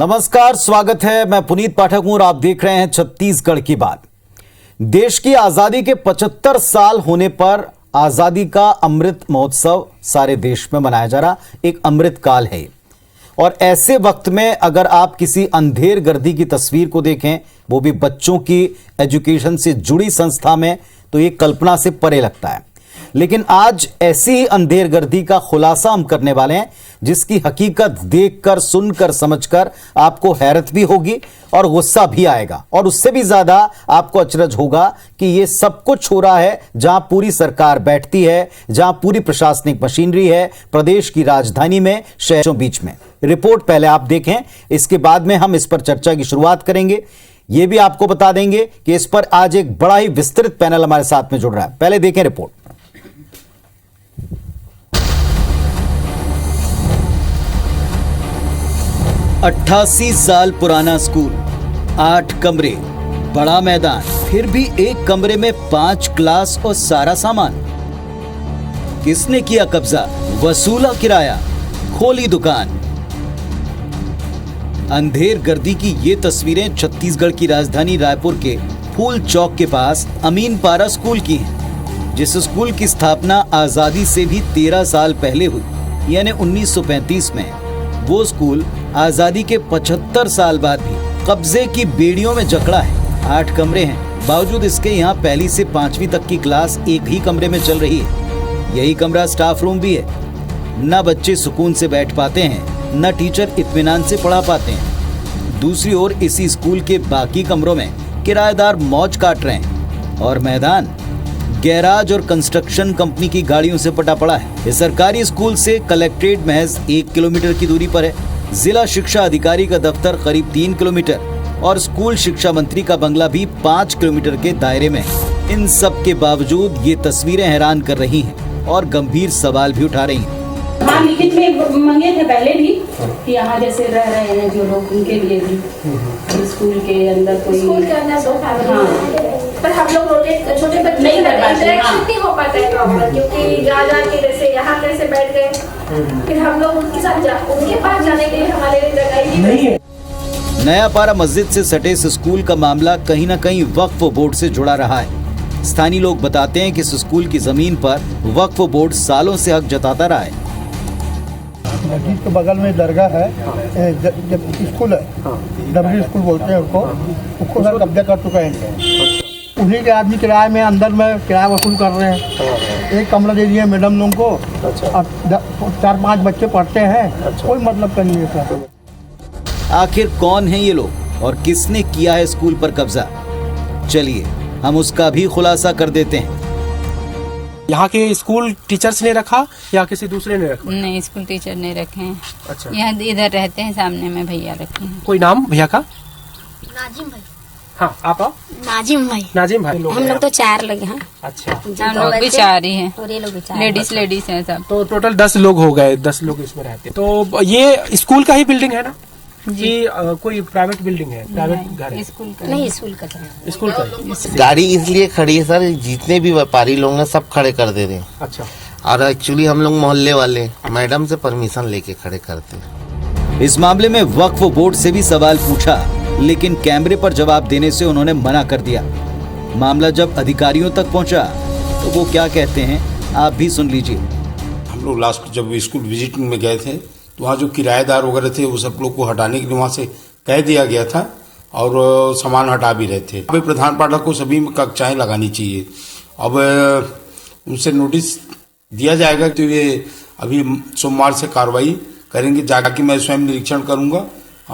नमस्कार, स्वागत है। मैं पुनीत पाठक हूं और आप देख रहे हैं छत्तीसगढ़ की बात। देश की आजादी के 75 साल होने पर आजादी का अमृत महोत्सव सारे देश में मनाया जा रहा एक अमृत काल है। और ऐसे वक्त में अगर आप किसी अंधेर गर्दी की तस्वीर को देखें, वो भी बच्चों की एजुकेशन से जुड़ी संस्था में, तो ये कल्पना से परे लगता है। लेकिन आज ऐसी ही अंधेर गर्दी का खुलासा हम करने वाले हैं, जिसकी हकीकत देखकर, सुनकर, समझकर आपको हैरत भी होगी और गुस्सा भी आएगा, और उससे भी ज्यादा आपको अचरज होगा कि ये सब कुछ हो रहा है जहां पूरी सरकार बैठती है, जहां पूरी प्रशासनिक मशीनरी है, प्रदेश की राजधानी में, शहरों बीच में। रिपोर्ट पहले आप देखें, इसके बाद में हम इस पर चर्चा की शुरुआत करेंगे। यह भी आपको बता देंगे कि इस पर आज एक बड़ा ही विस्तृत पैनल हमारे साथ में जुड़ रहा है। पहले देखें रिपोर्ट। 88 साल पुराना स्कूल, 8 कमरे, बड़ा मैदान, फिर भी एक कमरे में 5 क्लास और सारा सामान। किसने किया कब्जा? वसूला किराया, खोली दुकान। अंधेर गर्दी की ये तस्वीरें छत्तीसगढ़ की राजधानी रायपुर के फूल चौक के पास अमीनपारा स्कूल की हैं, जिस स्कूल की स्थापना आजादी से भी 13 साल पहले हुई, यानी 1935 में। वो स्कूल आजादी के 75 साल बाद भी कब्जे की बेड़ियों में जकड़ा है। 8 कमरे हैं, बावजूद इसके यहाँ पहली से 5वीं तक की क्लास एक ही कमरे में चल रही है। यही कमरा स्टाफ रूम भी है। न बच्चे सुकून से बैठ पाते हैं, न टीचर इत्मीनान से पढ़ा पाते हैं। दूसरी ओर इसी स्कूल के बाकी कमरों में किराएदार मौज काट रहे हैं, और मैदान गैराज और कंस्ट्रक्शन कंपनी की गाड़ियों से पटा पड़ा है। इस सरकारी स्कूल से कलेक्ट्रेट महज 1 किलोमीटर की दूरी पर है। जिला शिक्षा अधिकारी का दफ्तर करीब 3 किलोमीटर और स्कूल शिक्षा मंत्री का बंगला भी 5 किलोमीटर के दायरे में है। इन सब के बावजूद ये तस्वीरें हैरान कर रही हैं और गंभीर सवाल भी उठा रही हैं। हाँ, लिखित में मांगे थे पहले भी कि यहाँ जैसे रह रहे हैं जो लोग, उनके लिए भी स्कूल के अंदर कोई स्कूल के अंदर 2 फैमिली, पर हम लोग रोटेट छोटे बच्चे नहीं कर पाते, इंटरेक्शन नहीं हो पाता है प्रॉपर, क्योंकि जा के जैसे यहाँ कैसे बैठ गए, फिर हम लोग उनके साथ उनके पास जाने के लिए हमारे लिए जगह ही नहीं है। नया पारा मस्जिद से सटे इस स्कूल का मामला कहीं न कहीं वक्फ बोर्ड से जुड़ा रहा है। स्थानीय लोग बताते हैं कि इस स्कूल की जमीन पर वक्फ बोर्ड सालों से हक जताता रहा है। मस्जिद के बगल में दरगाह है, जब स्कूल है, डब्ल्यू स्कूल बोलते हैं उसको सर कब्जा कर चुका है। उन्हीं के आदमी किराए में अंदर में किराया वसूल कर रहे हैं। एक कमरा दे दिया मैडम लोगों को, और 4-5 बच्चे पढ़ते हैं। कोई मतलब का नहीं है सर। आखिर कौन है ये लोग और किसने किया है स्कूल पर कब्जा? चलिए हम उसका भी खुलासा कर देते हैं। यहाँ के स्कूल टीचर्स ने रखा या किसी दूसरे ने रखा? नहीं, स्कूल टीचर ने रखे हैं। अच्छा, यहाँ इधर रहते हैं, सामने में भैया रखे हैं। कोई नाम भैया का? नाजिम भाई। हाँ, आप नाजिम भाई। नाजिम भाई। हम लोग तो 4 लोग हैं। अच्छा, हम लोग भी 4 ही हैं, और ये लोग भी 4 लेडीज हैं सब। तो टोटल 10 लोग हो गए, 10 लोग इसमें रहते हैं। तो ये स्कूल का ही बिल्डिंग है ना जी? कोई प्राइवेट बिल्डिंग है, प्राइवेट घर है? स्कूल का नहीं, स्कूल का स्कूल का। गाड़ी इसलिए खड़ी है सर, जितने भी व्यापारी लोग हैं सब खड़े कर दे रहे हैं। अच्छा, और एक्चुअली हम लोग मोहल्ले वाले मैडम से परमिशन लेके खड़े करते हैं। इस मामले में वक्फ बोर्ड से भी सवाल पूछा, लेकिन कैमरे पर जवाब देने से उन्होंने मना कर दिया। मामला जब अधिकारियों तक पहुंचा तो वो क्या कहते हैं आप भी सुन लीजिए। हम लोग लास्ट जब स्कूल विजिटिंग में गए थे तो वहाँ जो किराएदार वगैरह थे वो सब लोग को हटाने के लिए वहाँ से कह दिया गया था, और सामान हटा भी रहे थे। अभी प्रधान पाठक को सभी में कक्षाएं लगानी चाहिए। अब उनसे नोटिस दिया जाएगा तो ये अभी सोमवार से कार्रवाई करेंगे। जाके मैं स्वयं निरीक्षण करूंगा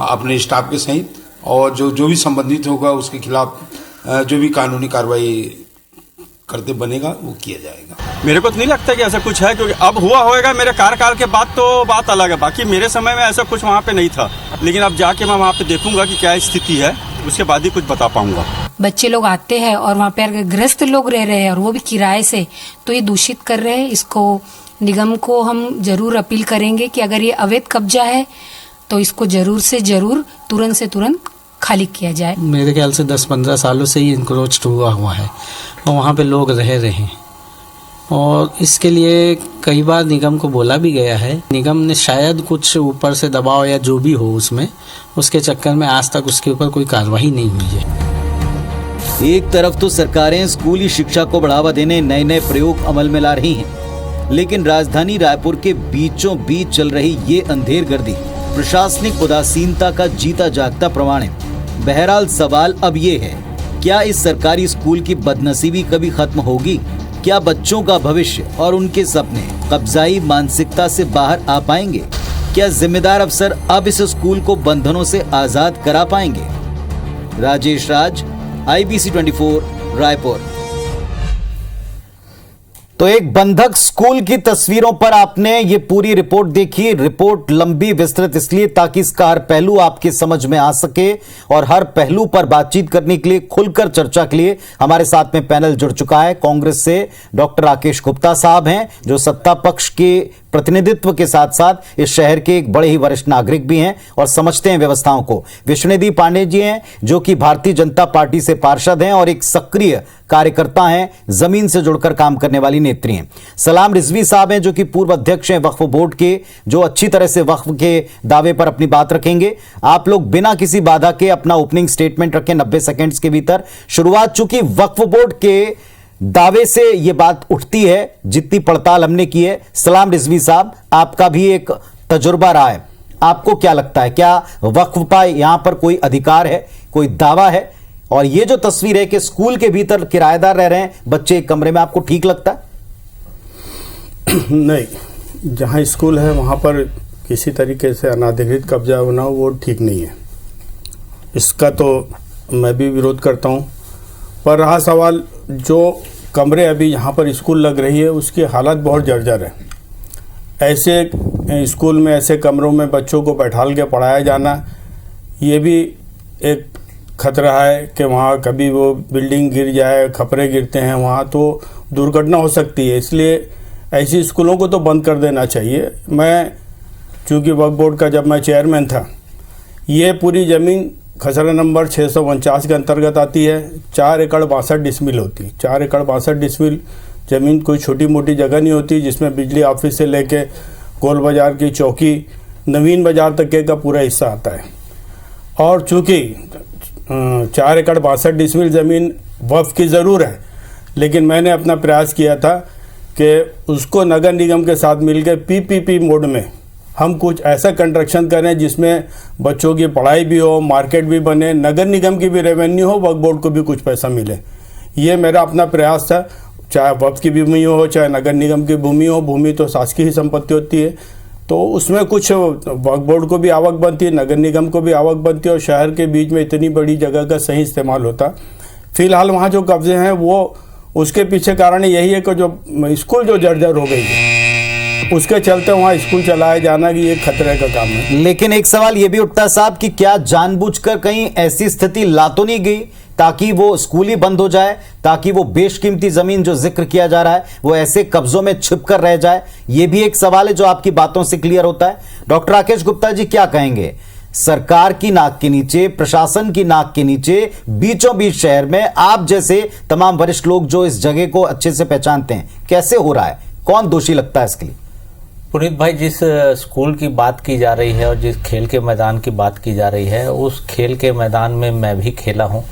अपने स्टाफ के सहित, और जो भी संबंधित होगा उसके खिलाफ जो भी कानूनी कार्रवाई करते बनेगा वो किया जाएगा। मेरे को तो नहीं लगता कि ऐसा कुछ है, क्योंकि अब हुआ होएगा मेरे कार्यकाल के बाद तो बात अलग है। बाकी मेरे समय में ऐसा कुछ वहाँ पे नहीं था, लेकिन अब जाके मैं वहाँ पे देखूंगा कि क्या स्थिति है, उसके बाद ही कुछ बता पाऊंगा। बच्चे लोग आते हैं और वहाँ पे अगर गृहस्थ लोग रह रहे हैं और वो भी किराए से, तो ये दूषित कर रहे हैं। इसको निगम को हम जरूर अपील करेंगे कि अगर ये अवैध कब्जा है तो इसको जरूर से जरूर तुरंत से तुरंत खाली किया जाए। मेरे ख्याल से 10-15 सालों से ही इंक्रोच हुआ है और वहाँ पे लोग रह रहे हैं और इसके लिए कई बार निगम को बोला भी गया है। निगम ने शायद कुछ ऊपर से दबाव या जो भी हो उसमें, उसके चक्कर में आज तक उसके ऊपर कोई कार्रवाई नहीं हुई है। एक तरफ तो सरकारें स्कूली शिक्षा को बढ़ावा देने नए नए प्रयोग अमल में ला रही हैं, लेकिन राजधानी रायपुर के बीचों बीच चल रही ये अंधेरगर्दी प्रशासनिक उदासीनता का जीता जागता प्रमाण है। बहरहाल सवाल अब ये है, क्या इस सरकारी स्कूल की बदनसीबी कभी खत्म होगी? क्या बच्चों का भविष्य और उनके सपने कब्जाई मानसिकता से बाहर आ पाएंगे? क्या जिम्मेदार अफसर अब इस स्कूल को बंधनों से आजाद करा पाएंगे? राजेश राज, IBC 24, रायपुर। तो एक बंधक स्कूल की तस्वीरों पर आपने ये पूरी रिपोर्ट देखी। रिपोर्ट लंबी विस्तृत इसलिए ताकि इसका हर पहलू आपके समझ में आ सके, और हर पहलू पर बातचीत करने के लिए, खुलकर चर्चा के लिए हमारे साथ में पैनल जुड़ चुका है। कांग्रेस से डॉक्टर राकेश गुप्ता साहब हैं, जो सत्ता पक्ष के प्रतिनिधित्व के साथ साथ इस शहर के एक बड़े ही वरिष्ठ नागरिक भी हैं और समझते हैं व्यवस्थाओं को। विष्णुदेवी पांडे जी हैं, जो कि भारतीय जनता पार्टी से पार्षद हैं और एक सक्रिय कार्यकर्ता हैं, जमीन से जुड़कर काम करने वाली नेत्री हैं। सलाम रिजवी साहब हैं, जो कि पूर्व अध्यक्ष हैं वक्फ बोर्ड के, जो अच्छी तरह से वक्फ के दावे पर अपनी बात रखेंगे। आप लोग बिना किसी बाधा के अपना ओपनिंग स्टेटमेंट रखें 90 सेकेंड्स के भीतर। शुरुआत चूंकि वक्फ बोर्ड के दावे से यह बात उठती है, जितनी पड़ताल हमने की है। सलाम रिजवी साहब, आपका भी एक तजुर्बा रहा है, आपको क्या लगता है, क्या वक्फ पर यहां पर कोई अधिकार है, कोई दावा है? और ये जो तस्वीर है कि स्कूल के भीतर किराएदार रह रहे हैं बच्चे एक कमरे में, आपको ठीक लगता है? नहीं, जहां स्कूल है वहां पर किसी तरीके से अनाधिकृत कब्जा होना वो ठीक नहीं है। इसका तो मैं भी विरोध करता हूं। पर रहा सवाल, जो कमरे अभी यहाँ पर स्कूल लग रही है उसकी हालत बहुत जर्जर है। ऐसे स्कूल में, ऐसे कमरों में बच्चों को बैठाल के पढ़ाया जाना, ये भी एक खतरा है कि वहाँ कभी वो बिल्डिंग गिर जाए, खपरे गिरते हैं वहाँ, तो दुर्घटना हो सकती है। इसलिए ऐसी स्कूलों को तो बंद कर देना चाहिए। मैं चूँकि वक्फ बोर्ड का जब मैं चेयरमैन था, ये पूरी ज़मीन खसरा नंबर 649 के अंतर्गत आती है। 4 एकड़ 62 डिसमिल होती है। 4 एकड़ 62 डिसमिल ज़मीन कोई छोटी मोटी जगह नहीं होती, जिसमें बिजली ऑफिस से लेके गोल बाज़ार की चौकी, नवीन बाज़ार तक का पूरा हिस्सा आता है। और चूँकि 4 एकड़ 62 डिसमिल ज़मीन वक्फ की ज़रूर है, लेकिन मैंने अपना प्रयास किया था कि उसको नगर निगम के साथ मिलकर PPP मोड में हम कुछ ऐसा कंस्ट्रक्शन करें जिसमें बच्चों की पढ़ाई भी हो, मार्केट भी बने, नगर निगम की भी रेवेन्यू हो, वक्फ बोर्ड को भी कुछ पैसा मिले। ये मेरा अपना प्रयास था। चाहे वक्फ की भूमि हो, चाहे नगर निगम की भूमि हो, भूमि तो शासकीय ही संपत्ति होती है, तो उसमें कुछ वक्फ बोर्ड को भी आवक बनती है, नगर निगम को भी आवक बनती है, और शहर के बीच में इतनी बड़ी जगह का सही इस्तेमाल होता। फिलहाल वहाँ जो कब्जे हैं वो, उसके पीछे कारण यही है कि जो स्कूल जो जर्जर हो गई है, उसके चलते वहाँ स्कूल चलाया जाना कि ये खतरे का काम है। लेकिन एक सवाल ये भी उठता है साहब कि क्या जानबूझकर कहीं ऐसी स्थिति ला तो नहीं गई ताकि वो स्कूल ही बंद हो जाए, ताकि वो बेशकीमती जमीन जो जिक्र किया जा रहा है वो ऐसे कब्जों में छिप कर रह जाए? ये भी एक सवाल है जो आपकी बातों से क्लियर होता है। डॉक्टर राकेश गुप्ता जी, क्या कहेंगे? सरकार की नाक के नीचे, प्रशासन की नाक के नीचे, बीचों बीच शहर में आप जैसे तमाम वरिष्ठ लोग जो इस जगह को अच्छे से पहचानते हैं, कैसे हो रहा है? कौन दोषी लगता है इसके लिए? पुनीत भाई, जिस स्कूल की बात की जा रही है और जिस खेल के मैदान की बात की जा रही है, उस खेल के मैदान में मैं भी खेला हूँ।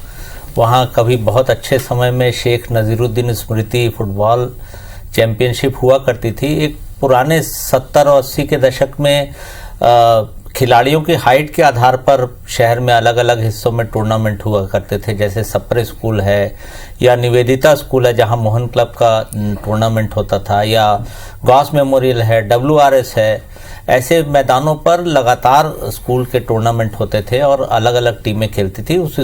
वहाँ कभी बहुत अच्छे समय में शेख नज़ीरुद्दीन स्मृति फुटबॉल चैंपियनशिप हुआ करती थी। एक पुराने 70 और 80 के दशक में खिलाड़ियों की हाइट के आधार पर शहर में अलग अलग हिस्सों में टूर्नामेंट हुआ करते थे, जैसे सप्रे स्कूल है या निवेदिता स्कूल है जहां मोहन क्लब का टूर्नामेंट होता था, या गॉस मेमोरियल है, WRS है। ऐसे मैदानों पर लगातार स्कूल के टूर्नामेंट होते थे और अलग अलग टीमें खेलती थी। उस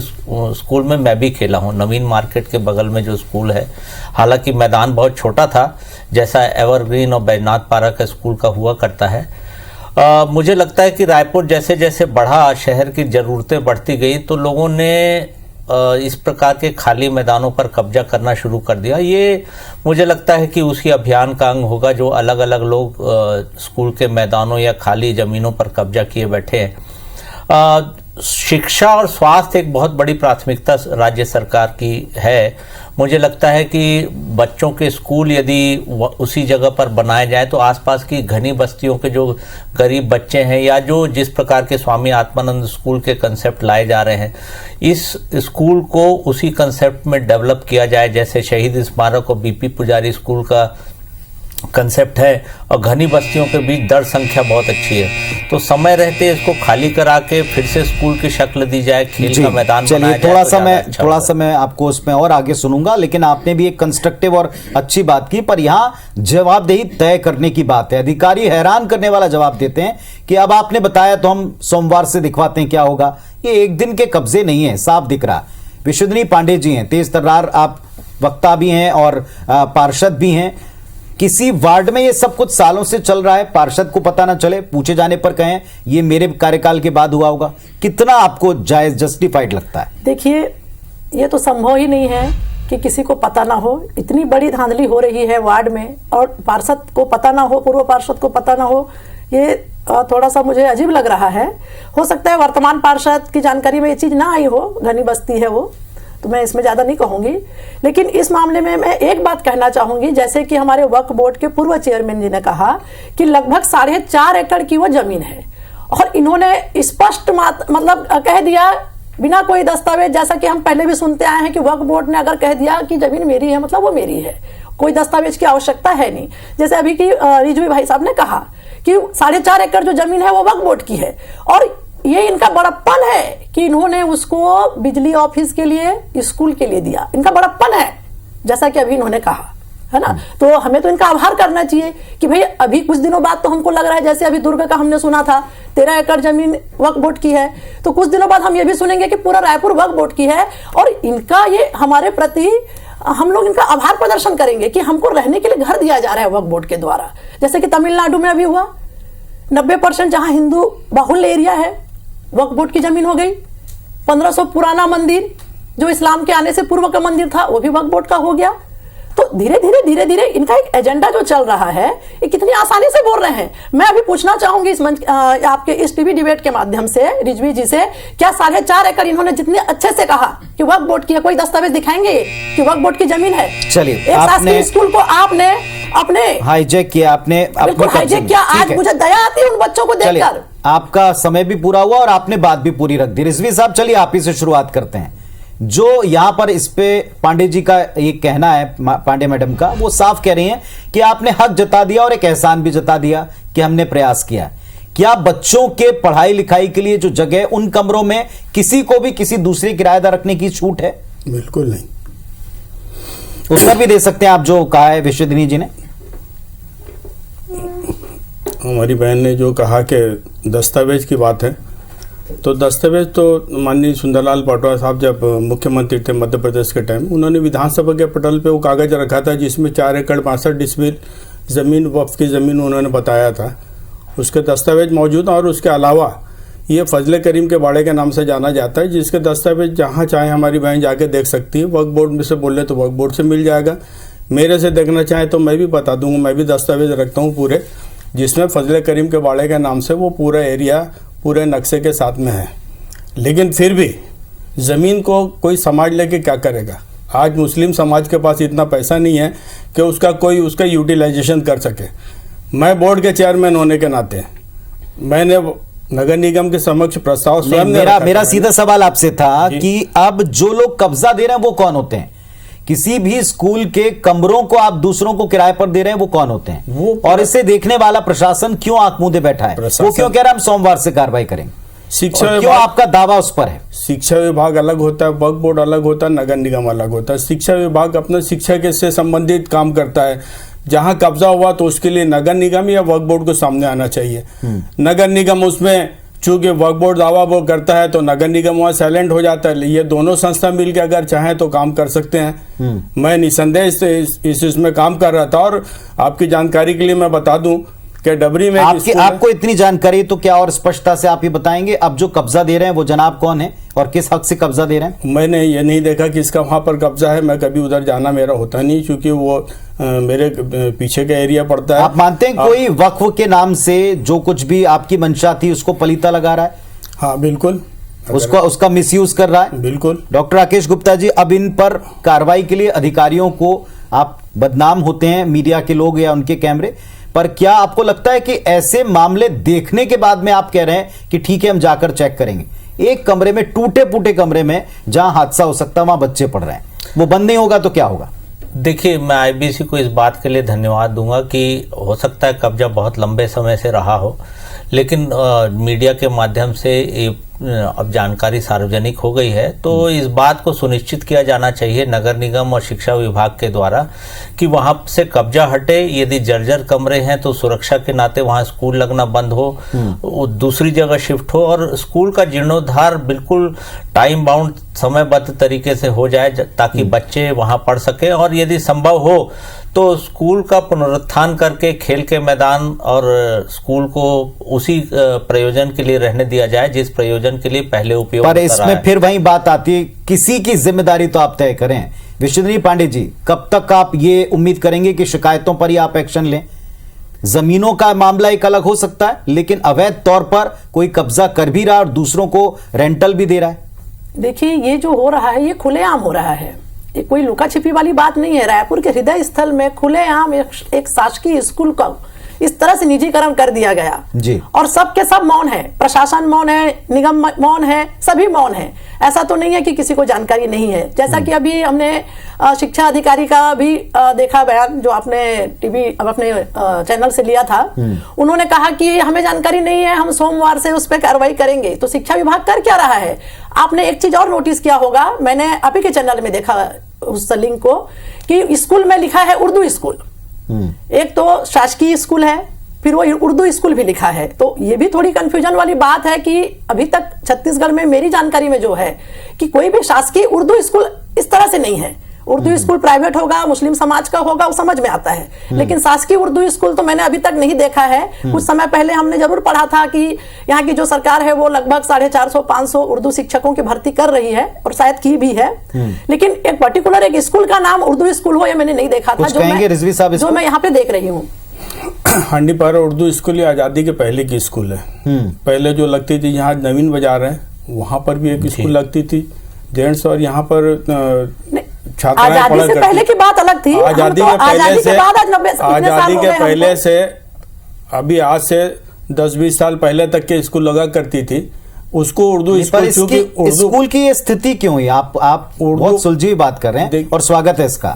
स्कूल में मैं भी खेला हूँ, नवीन मार्केट के बगल में जो स्कूल है। हालांकि मैदान बहुत छोटा था, जैसा एवरग्रीन और बैजनाथ पारा का स्कूल का हुआ करता है। मुझे लगता है कि रायपुर जैसे जैसे बढ़ा, शहर की ज़रूरतें बढ़ती गई, तो लोगों ने इस प्रकार के खाली मैदानों पर कब्जा करना शुरू कर दिया। ये मुझे लगता है कि उसी अभियान का अंग होगा जो अलग अलग लोग स्कूल के मैदानों या खाली ज़मीनों पर कब्जा किए बैठे हैं। शिक्षा और स्वास्थ्य एक बहुत बड़ी प्राथमिकता राज्य सरकार की है। मुझे लगता है कि बच्चों के स्कूल यदि उसी जगह पर बनाए जाए तो आसपास की घनी बस्तियों के जो गरीब बच्चे हैं या जो जिस प्रकार के स्वामी आत्मानंद स्कूल के कंसेप्ट लाए जा रहे हैं, इस स्कूल को उसी कंसेप्ट में डेवलप किया जाए जैसे शहीद स्मारक और बीपी पुजारी स्कूल का कंसेप्ट है। और घनी बस्तियों के बीच दर संख्या बहुत अच्छी है, तो समय रहते इसको खाली करा के फिर से स्कूल की शक्ल दी जाए, खेल का मैदान बनाया जाए। थोड़ा सा मैं आपको उसमें और आगे सुनूंगा, लेकिन आपने भी एक कंस्ट्रक्टिव और अच्छी बात की, पर यहाँ जवाबदेही तय करने की बात है। अधिकारी हैरान करने वाला जवाब देते हैं कि अब आपने बताया तो हम सोमवार से दिखवाते हैं क्या होगा। ये एक दिन के कब्जे नहीं है, साफ दिख रहा। विशुद्धनी पांडे जी हैं, तेज तर्रार आप वक्ता भी हैं और पार्षद भी हैं। किसी वार्ड में ये सब कुछ सालों से चल रहा है, पार्षद को पता ना चले, पूछे जाने पर कहें ये मेरे कार्यकाल के बाद हुआ होगा, कितना आपको जायज जस्टिफाइड लगता है? देखिए, ये तो संभव ही नहीं है कि किसी को पता ना हो। इतनी बड़ी धांधली हो रही है वार्ड में और पार्षद को पता ना हो, पूर्व पार्षद को पता ना हो, ये थोड़ा सा मुझे अजीब लग रहा है। हो सकता है वर्तमान पार्षद की जानकारी में ये चीज ना आई हो, घनी बस्ती है वो, तो मैं इसमें ज्यादा नहीं कहूंगी। लेकिन इस मामले में मैं एक बात कहना चाहूंगी, जैसे कि हमारे वक्फ बोर्ड के पूर्व चेयरमैन जी ने कहा कि लगभग 4.5 एकड़ की वो जमीन है और इन्होंने स्पष्ट मतलब कह दिया बिना कोई दस्तावेज, जैसा कि हम पहले भी सुनते आए हैं कि वक्फ बोर्ड ने अगर कह दिया कि जमीन मेरी है मतलब वो मेरी है, कोई दस्तावेज की आवश्यकता है नहीं। जैसे अभी की रिजवी भाई साहब ने कहा कि 4.5 एकड़ जो जमीन है वो वक्फ बोर्ड की है और ये इनका बड़प्पन है कि इन्होंने उसको बिजली ऑफिस के लिए, स्कूल के लिए दिया। इनका बड़प्पन है, जैसा कि अभी इन्होंने कहा है ना। तो हमें तो इनका आभार करना चाहिए कि भाई अभी कुछ दिनों बाद तो हमको लग रहा है, जैसे अभी दुर्ग का हमने सुना था 13 एकड़ जमीन वक्फ बोर्ड की है, तो कुछ दिनों बाद हम ये भी सुनेंगे कि पूरा रायपुर वक्फ बोर्ड की है। और इनका ये हमारे प्रति हम लोग इनका आभार प्रदर्शन करेंगे कि हमको रहने के लिए घर दिया जा रहा है वक्फ बोर्ड के द्वारा। जैसे कि तमिलनाडु में अभी हुआ, 90% जहां हिंदू बाहुल्य एरिया है वक्फ बोर्ड की जमीन हो गई। 1500 पुराना मंदिर जो इस्लाम के आने से पूर्व का मंदिर था वो भी वक्फ बोर्ड का हो गया। तो धीरे धीरे इनका एक एजेंडा जो चल रहा है ये कितनी आसानी से बोल रहे हैं। मैं अभी पूछना चाहूंगी इस मंच आपके इस टीवी डिबेट के माध्यम से रिजवी जी से, क्या 4.5 एकड़ इन्होंने जितने अच्छे से कहा कि वक्फ बोर्ड की है, कोई दस्तावेज दिखाएंगे कि वक्फ बोर्ड की जमीन है? चलिए, एक शासकीय स्कूल को आपने अपने हाईजैक किया, आपने हाईजैक किया। आज मुझे दया आती है उन बच्चों को देखकर। आपका समय भी पूरा हुआ और आपने बात भी पूरी रख दी। रिजवी साहब, चलिए आप ही से शुरुआत करते हैं। जो यहां पर इस पे पांडे जी का ये कहना है, पांडे मैडम का, वो साफ कह रही हैं कि आपने हक जता दिया और एक एहसान भी जता दिया कि हमने प्रयास किया। क्या बच्चों के पढ़ाई लिखाई के लिए जो जगह, उन कमरों में किसी को भी किसी दूसरे किराएदार रखने की छूट है? बिल्कुल नहीं। उत्तर भी दे सकते हैं आप जो कहा है विश्वदिनी जी ने। हमारी बहन ने जो कहा कि दस्तावेज की बात है, तो दस्तावेज तो माननीय सुंदरलाल पटवा साहब जब मुख्यमंत्री थे मध्य प्रदेश के टाइम, उन्होंने विधानसभा के पटल पे वो कागज रखा था जिसमें 4 एकड़ 62 डिसमिल ज़मीन वक्फ की ज़मीन उन्होंने बताया था, उसके दस्तावेज मौजूद। और उसके अलावा ये फजले करीम के बाड़े के नाम से जाना जाता है, जिसके दस्तावेज जहाँ चाहे हमारी बहन जाके देख सकती है। वक्फ बोर्ड में से बोले तो वक्फ बोर्ड से मिल जाएगा, मेरे से देखना चाहें तो मैं भी बता दूंगा। मैं भी दस्तावेज रखता हूँ पूरे, जिसमें फजले करीम के बाड़े के नाम से वो पूरा एरिया पूरे नक्शे के साथ में है। लेकिन फिर भी ज़मीन को कोई समाज लेके क्या करेगा? आज मुस्लिम समाज के पास इतना पैसा नहीं है कि उसका यूटिलाइजेशन कर सके। मैं बोर्ड के चेयरमैन होने के नाते मैंने नगर निगम के समक्ष प्रस्ताव स्वयं मेरा सीधा सवाल आपसे था कि अब जो लोग कब्जा दे रहे हैं वो कौन होते हैं? किसी भी स्कूल के कमरों को आप दूसरों को किराए पर दे रहे हैं, वो कौन होते हैं? और इसे देखने वाला प्रशासन क्यों आंख मूंदे बैठा है? वो क्यों कह रहा है हम सोमवार से कार्रवाई करेंगे? शिक्षा क्यों आपका दावा उस पर है? शिक्षा विभाग अलग होता है, वक्फ बोर्ड अलग होता है, नगर निगम अलग होता है। शिक्षा विभाग अपना शिक्षा के से संबंधित काम करता है। जहां कब्जा हुआ तो उसके लिए नगर निगम या वक्फ बोर्ड को सामने आना चाहिए। नगर निगम उसमें चूंकि वक्फ बोर्ड दावा वो करता है तो नगर निगम वहाँ साइलेंट हो जाता है। ये दोनों संस्था मिलकर अगर चाहें तो काम कर सकते हैं। मैं निसंदेह इसमें काम कर रहा था। और आपकी जानकारी के लिए मैं बता दूं कि डबरी में आपको इतनी जानकारी तो क्या और स्पष्टता से आप ही बताएंगे, अब जो कब्जा दे रहे हैं वो जनाब कौन है और किस हक से कब्जा दे रहे हैं? मैंने ये नहीं देखा कि इसका वहां पर कब्जा है। मैं कभी उधर जाना मेरा होता नहीं, क्योंकि वो मेरे पीछे का एरिया पड़ता है। आप मानते हैं कोई वक्फ के नाम से जो कुछ भी आपकी मंशा थी उसको पलीता लगा रहा है? हाँ बिल्कुल, उसका मिसयूज कर रहा है। बिल्कुल। डॉक्टर राकेश गुप्ता जी, अब इन पर कार्रवाई के लिए अधिकारियों को, आप बदनाम होते हैं मीडिया के लोग या उनके कैमरे पर, क्या आपको लगता है कि ऐसे मामले देखने के बाद में आप कह रहे हैं कि ठीक है हम जाकर चेक करेंगे? एक कमरे में, टूटे फूटे कमरे में जहां हादसा हो सकता है वहां बच्चे पढ़ रहे हैं, वो बंद नहीं होगा तो क्या होगा? देखिए, मैं आईबीसी को इस बात के लिए धन्यवाद दूंगा कि हो सकता है कब्जा बहुत लंबे समय से रहा हो, लेकिन मीडिया के माध्यम से अब जानकारी सार्वजनिक हो गई है, तो इस बात को सुनिश्चित किया जाना चाहिए नगर निगम और शिक्षा विभाग के द्वारा कि वहां से कब्जा हटे। यदि जर्जर कमरे हैं तो सुरक्षा के नाते वहां स्कूल लगना बंद हो, दूसरी जगह शिफ्ट हो और स्कूल का जीर्णोद्धार बिल्कुल टाइम बाउंड समयबद्ध तरीके से हो जाए ताकि बच्चे वहां पढ़ सके, और यदि संभव हो तो स्कूल का पुनरुत्थान करके खेल के मैदान और स्कूल को उसी प्रयोजन के लिए रहने दिया जाए जिस प्रयोजन के लिए पहले उपयोग पर इसमें फिर वही बात आती है, किसी की जिम्मेदारी तो आप तय करें। विश्वनाथ पांडे जी, कब तक आप ये उम्मीद करेंगे कि शिकायतों पर ही आप एक्शन लें? जमीनों का मामला एक अलग हो सकता है, लेकिन अवैध तौर पर कोई कब्जा कर भी रहा है और दूसरों को रेंटल भी दे रहा है। देखिए, ये जो हो रहा है ये खुलेआम हो रहा है, ये कोई लुका छिपी वाली बात नहीं है। रायपुर के हृदय स्थल में खुलेआम एक शासकीय स्कूल का इस तरह से निजीकरण कर दिया गया जी, और सबके सब मौन है, प्रशासन मौन है, निगम मौन है, सभी मौन है। ऐसा तो नहीं है कि किसी को जानकारी नहीं है। जैसा कि अभी हमने शिक्षा अधिकारी का भी देखा बयान जो आपने टीवी अपने चैनल से लिया था, उन्होंने कहा कि हमें जानकारी नहीं है, हम सोमवार से उस पर कार्रवाई करेंगे। तो शिक्षा विभाग कर क्या रहा है? आपने एक चीज और नोटिस किया होगा, मैंने आप ही के चैनल में देखा उस लिंक को, कि स्कूल में लिखा है उर्दू स्कूल। एक तो शासकीय स्कूल है, फिर वो उर्दू स्कूल भी लिखा है। तो ये भी थोड़ी कंफ्यूजन वाली बात है कि अभी तक छत्तीसगढ़ में मेरी जानकारी में जो है कि कोई भी शासकीय उर्दू स्कूल इस तरह से नहीं है। उर्दू स्कूल प्राइवेट होगा, मुस्लिम समाज का होगा, वो समझ में आता है, लेकिन शासकीय उर्दू स्कूल तो मैंने अभी तक नहीं देखा है। कुछ समय पहले हमने जरूर पढ़ा था कि यहाँ की जो सरकार है वो लगभग 450-500 उर्दू शिक्षकों की भर्ती कर रही है और शायद की भी है, लेकिन एक पर्टिकुलर एक स्कूल का नाम उर्दू स्कूल हो ये मैंने नहीं देखा था, जो मैं यहाँ पे देख रही हूँ। हांडीपारा उर्दू स्कूल आजादी के पहले की स्कूल है। पहले जो लगती थी यहाँ नवीन बाजार है, वहाँ पर भी एक स्कूल लगती थी जेंट्स, और यहाँ पर आजादी से पहले की बात अलग थी। आजादी के पहले से अभी आज से 10-20 साल पहले तक के स्कूल लगा करती थी, उसको उर्दू स्कूल। स्कूल की ये स्थिति क्यों हुई? आप बहुत सुलझी हुई बात कर रहे हैं और स्वागत है इसका,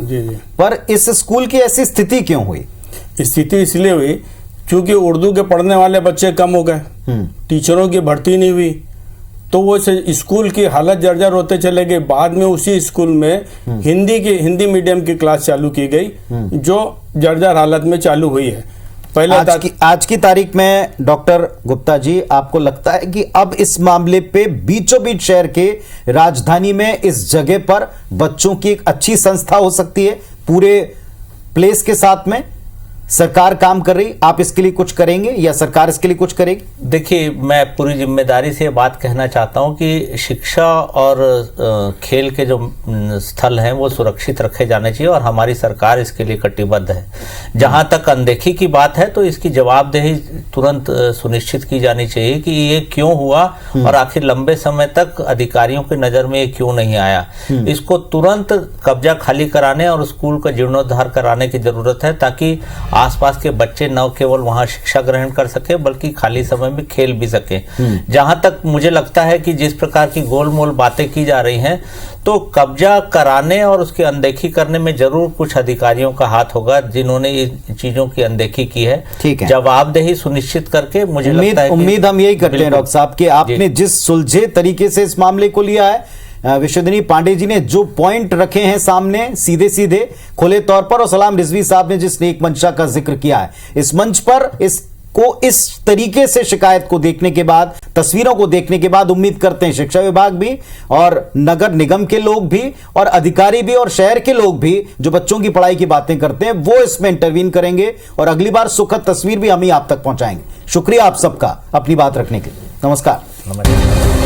पर इस स्कूल की ऐसी स्थिति क्यों हुई? स्थिति इसलिए हुई क्योंकि उर्दू के पढ़ने वाले बच्चे कम हो गए, टीचरों की भर्ती नहीं हुई, तो वो स्कूल की हालत जर्जर होते चले गए। बाद में उसी स्कूल में हिंदी मीडियम की क्लास चालू की गई, जो जर्जर हालत में चालू हुई है। पहले आज की तारीख में डॉक्टर गुप्ता जी, आपको लगता है कि अब इस मामले पे बीचों बीच शहर के राजधानी में इस जगह पर बच्चों की एक अच्छी संस्था हो सकती है? पूरे प्लेस के साथ में सरकार काम कर रही, आप इसके लिए कुछ करेंगे या सरकार इसके लिए कुछ करेगी? देखिए, मैं पूरी जिम्मेदारी से बात कहना चाहता हूं कि शिक्षा और खेल के जो स्थल हैं वो सुरक्षित रखे जाने चाहिए और हमारी सरकार इसके लिए कटिबद्ध है। जहां तक अनदेखी की बात है तो इसकी जवाबदेही तुरंत सुनिश्चित की जानी चाहिए कि ये क्यों हुआ और आखिर लंबे समय तक अधिकारियों की नजर में ये क्यों नहीं आया। इसको तुरंत कब्जा खाली कराने और स्कूल का जीर्णोद्धार कराने की जरूरत है, ताकि आसपास के बच्चे न केवल वहां शिक्षा ग्रहण कर सके बल्कि खाली समय में खेल भी सके। जहां तक मुझे लगता है कि जिस प्रकार की गोलमोल बातें की जा रही हैं, तो कब्जा कराने और उसकी अनदेखी करने में जरूर कुछ अधिकारियों का हाथ होगा जिन्होंने इन चीजों की अनदेखी की है। ठीक है, जवाबदेही सुनिश्चित करके मुझे लगता है उम्मीद हम यही करते हैं डॉक्टर साहब कि आपने जिस सुलझे तरीके से इस मामले को लिया है, विश्वनाथ पांडे जी ने जो पॉइंट रखे हैं सामने सीधे सीधे खुले तौर पर, और सलाम रिजवी साहब ने जिस नेक मंशा का जिक्र किया है इस मंच पर, इसको इस तरीके से शिकायत को देखने के बाद, तस्वीरों को देखने के बाद उम्मीद करते हैं शिक्षा विभाग भी और नगर निगम के लोग भी और अधिकारी भी और शहर के लोग भी जो बच्चों की पढ़ाई की बातें करते हैं वो इसमें इंटरवीन करेंगे और अगली बार सुखद तस्वीर भी हम ही आप तक पहुंचाएंगे। शुक्रिया आप सबका अपनी बात रखने के लिए। नमस्कार।